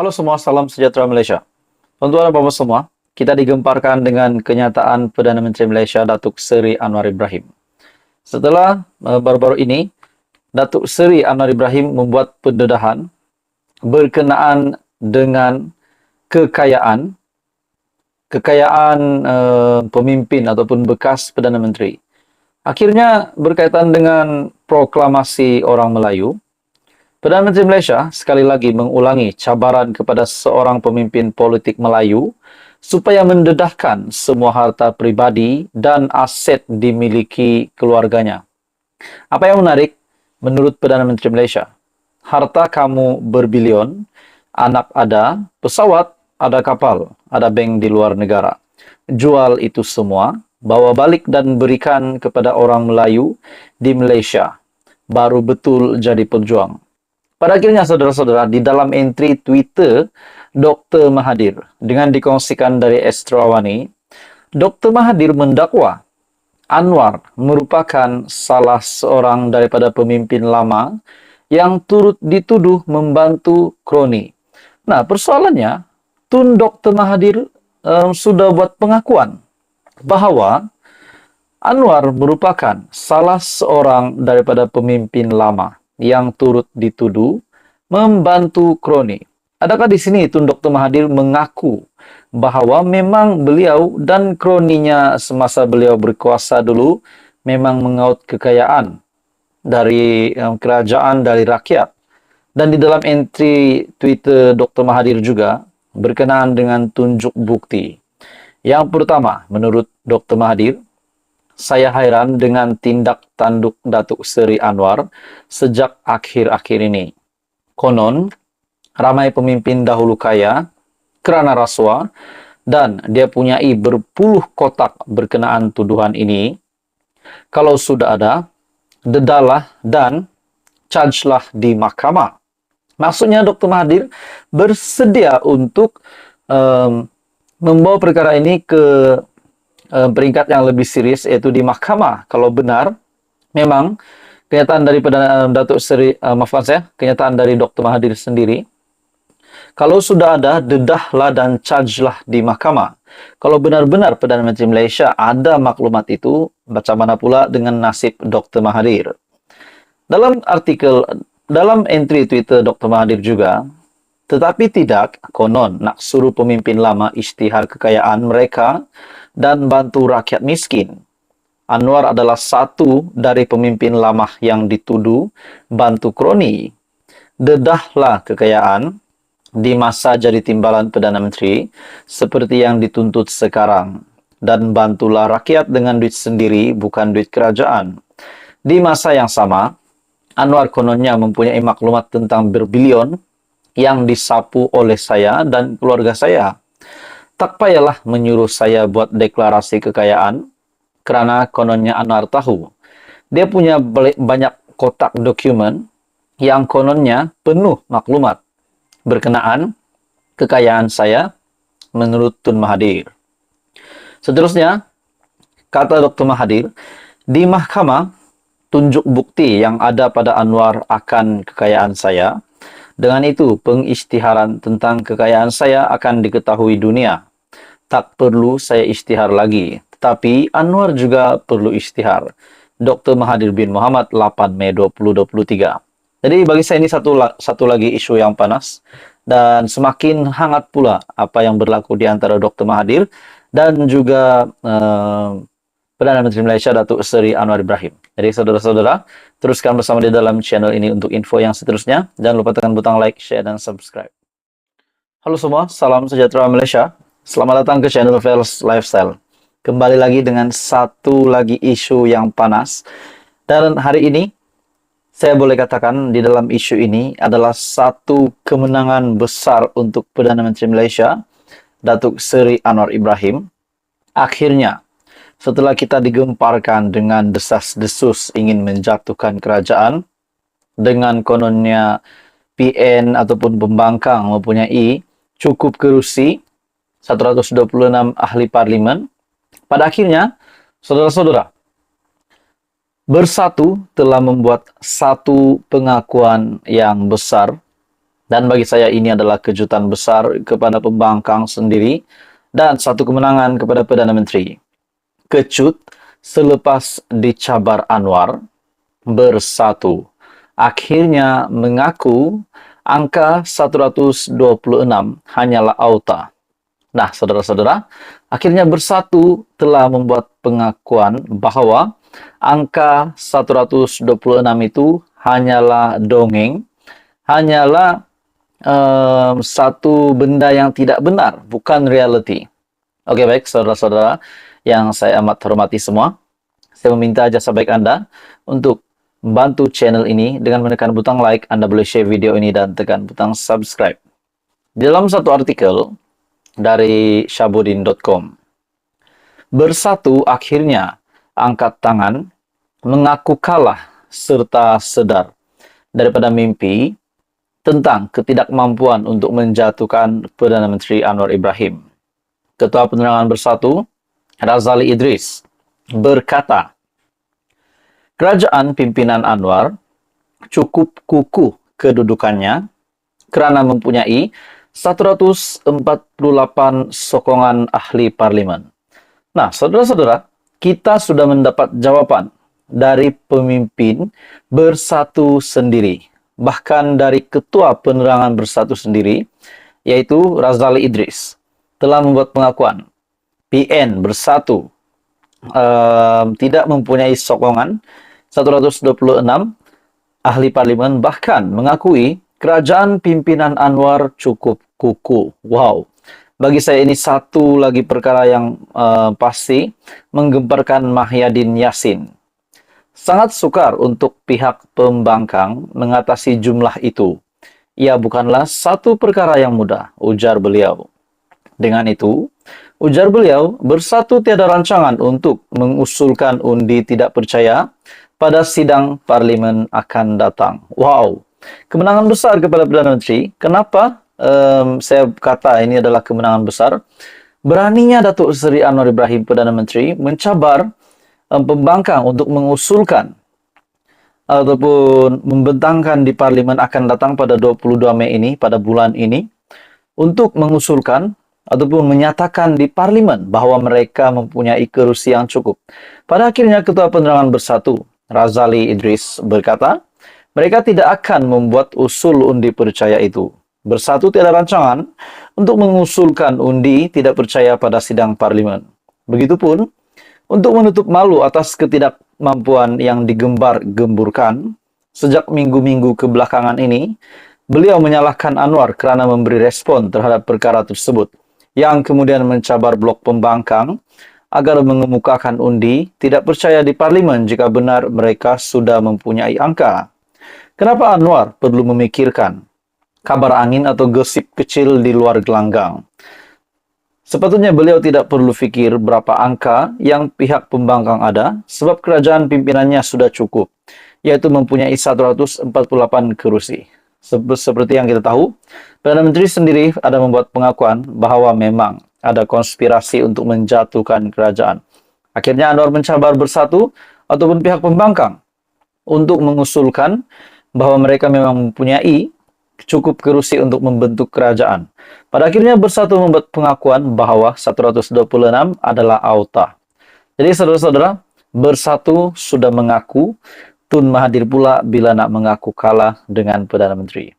Halo semua, salam sejahtera Malaysia. Tuan-tuan dan puan semua, kita digemparkan dengan kenyataan Perdana Menteri Malaysia Datuk Seri Anwar Ibrahim. Setelah baru-baru ini, Datuk Seri Anwar Ibrahim membuat pendedahan berkenaan dengan kekayaan pemimpin ataupun bekas Perdana Menteri. Akhirnya berkaitan dengan proklamasi orang Melayu, Perdana Menteri Malaysia sekali lagi mengulangi cabaran kepada seorang pemimpin politik Melayu supaya mendedahkan semua harta pribadi dan aset dimiliki keluarganya. Apa yang menarik menurut Perdana Menteri Malaysia? Harta kamu berbilion, anak ada, pesawat, ada kapal, ada bank di luar negara. Jual itu semua, bawa balik dan berikan kepada orang Melayu di Malaysia. Baru betul jadi pejuang. Pada akhirnya, saudara-saudara, di dalam entry Twitter Dr. Mahathir dengan dikongsikan dari Astro Awani, Dr. Mahathir mendakwa Anwar merupakan salah seorang daripada pemimpin lama yang turut dituduh membantu kroni. Nah, persoalannya, Tun Dr. Mahathir sudah buat pengakuan bahawa Anwar merupakan salah seorang daripada pemimpin lama yang turut dituduh membantu kroni. Adakah di sini Tun Dr. Mahathir mengaku bahawa memang beliau dan kroninya semasa beliau berkuasa dulu memang mengaut kekayaan dari kerajaan, dari rakyat. Dan di dalam entry Twitter Dr. Mahathir juga berkenaan dengan tunjuk bukti. Yang pertama, menurut Dr. Mahathir, saya hairan dengan tindak tanduk Datuk Seri Anwar sejak akhir-akhir ini. Konon, ramai pemimpin dahulu kaya kerana rasuah dan dia punyai berpuluh kotak berkenaan tuduhan ini. Kalau sudah ada, dedalah dan chargelah di mahkamah. Maksudnya Dr. Mahathir bersedia untuk membawa perkara ini ke peringkat yang lebih serius, iaitu di mahkamah. Kalau benar, memang kenyataan daripada Datuk Seri, kenyataan dari Dr. Mahathir sendiri, kalau sudah ada, dedahlah dan chargelah di mahkamah. Kalau benar-benar Perdana Menteri Malaysia ada maklumat itu, macam mana pula dengan nasib Dr. Mahathir? Dalam entry Twitter Dr. Mahathir juga, tetapi tidak, konon nak suruh pemimpin lama isytihar kekayaan mereka dan bantu rakyat miskin. Anwar adalah satu dari pemimpin lama yang dituduh bantu kroni. Dedahlah kekayaan di masa jadi timbalan Perdana Menteri seperti yang dituntut sekarang. Dan bantulah rakyat dengan duit sendiri, bukan duit kerajaan. Di masa yang sama, Anwar kononnya mempunyai maklumat tentang berbilion yang disapu oleh saya dan keluarga saya. Tak payahlah menyuruh saya buat deklarasi kekayaan, kerana kononnya Anwar tahu. Dia punya banyak kotak dokumen yang kononnya penuh maklumat berkenaan kekayaan saya menurut Tun Mahathir. Seterusnya, kata Dr. Mahathir, di mahkamah tunjuk bukti yang ada pada Anwar akan kekayaan saya. Dengan itu, pengisytiharan tentang kekayaan saya akan diketahui dunia. Tak perlu saya isytihar lagi. Tetapi Anwar juga perlu isytihar. Dr. Mahathir bin Mohamad, 8 Mei 2023. Jadi bagi saya ini satu lagi isu yang panas. Dan semakin hangat pula apa yang berlaku di antara Dr. Mahathir dan juga Perdana Menteri Malaysia Datuk Seri Anwar Ibrahim. Jadi saudara-saudara, teruskan bersama di dalam channel ini untuk info yang seterusnya. Jangan lupa tekan butang like, share, dan subscribe. Halo semua, salam sejahtera Malaysia. Selamat datang ke channel Vels Lifestyle. Kembali lagi dengan satu lagi isu yang panas. Dan hari ini, saya boleh katakan di dalam isu ini adalah satu kemenangan besar untuk Perdana Menteri Malaysia, Datuk Seri Anwar Ibrahim. Akhirnya, setelah kita digemparkan dengan desas-desus ingin menjatuhkan kerajaan, dengan kononnya PN ataupun pembangkang mempunyai cukup kerusi, 126 ahli parlimen, pada akhirnya, saudara-saudara, Bersatu telah membuat satu pengakuan yang besar Dan bagi saya ini adalah kejutan besar kepada pembangkang sendiri dan satu kemenangan kepada Perdana Menteri. Kecut selepas dicabar Anwar, bersatu. Akhirnya mengaku angka 126 hanyalah auta. Nah, saudara-saudara, akhirnya bersatu telah membuat pengakuan bahwa angka 126 itu hanyalah dongeng, hanyalah satu benda yang tidak benar, bukan reality. Oke, baik, saudara-saudara yang saya amat hormati semua, saya meminta jasa baik Anda untuk bantu channel ini dengan menekan butang like. Anda boleh share video ini dan tekan butang subscribe. Di dalam satu artikel dari syabudin.com, bersatu akhirnya angkat tangan, mengaku kalah serta sedar daripada mimpi tentang ketidakmampuan untuk menjatuhkan Perdana Menteri Anwar Ibrahim. Ketua Penerangan Bersatu, Razali Idris, berkata, kerajaan pimpinan Anwar cukup kukuh kedudukannya kerana mempunyai 148 sokongan ahli parlimen. Nah, saudara-saudara, kita sudah mendapat jawapan dari pemimpin Bersatu sendiri, bahkan dari Ketua Penerangan Bersatu sendiri, yaitu Razali Idris, telah membuat pengakuan PN Bersatu tidak mempunyai sokongan 126 ahli parlimen, bahkan mengakui kerajaan pimpinan Anwar cukup kukuh. Wow. Bagi saya ini satu lagi perkara yang pasti menggemparkan Mahyadin Yassin. Sangat sukar untuk pihak pembangkang mengatasi jumlah itu. Ia bukanlah satu perkara yang mudah, ujar beliau. Dengan itu, ujar beliau, Bersatu tiada rancangan untuk mengusulkan undi tidak percaya pada sidang parlimen akan datang. Wow, kemenangan besar kepada Perdana Menteri. Kenapa saya kata ini adalah kemenangan besar? Beraninya Datuk Seri Anwar Ibrahim, Perdana Menteri, mencabar pembangkang untuk mengusulkan ataupun membentangkan di parlimen akan datang pada 22 Mei ini, pada bulan ini, untuk mengusulkan ataupun menyatakan di parlimen bahwa mereka mempunyai kerusi yang cukup. Pada akhirnya Ketua Penerangan Bersatu, Razali Idris, berkata, mereka tidak akan membuat usul undi percaya itu. Bersatu tiada rancangan untuk mengusulkan undi tidak percaya pada sidang parlimen. Begitupun, untuk menutup malu atas ketidakmampuan yang digembar-gemburkan sejak minggu-minggu kebelakangan ini, beliau menyalahkan Anwar kerana memberi respon terhadap perkara tersebut, yang kemudian mencabar blok pembangkang agar mengemukakan undi tidak percaya di parlimen jika benar mereka sudah mempunyai angka. Kenapa Anwar perlu memikirkan kabar angin atau gosip kecil di luar gelanggang? Sepatutnya beliau tidak perlu fikir berapa angka yang pihak pembangkang ada, sebab kerajaan pimpinannya sudah cukup, yaitu mempunyai 148 kerusi. Seperti yang kita tahu, Perdana Menteri sendiri ada membuat pengakuan bahwa memang ada konspirasi untuk menjatuhkan kerajaan. Akhirnya Anwar mencabar Bersatu ataupun pihak pembangkang untuk mengusulkan bahwa mereka memang mempunyai cukup kerusi untuk membentuk kerajaan. Pada akhirnya Bersatu membuat pengakuan bahwa 126 adalah auta. Jadi saudara-saudara, Bersatu sudah mengaku, Tun Mahathir pula bila nak mengaku kalah dengan Perdana Menteri.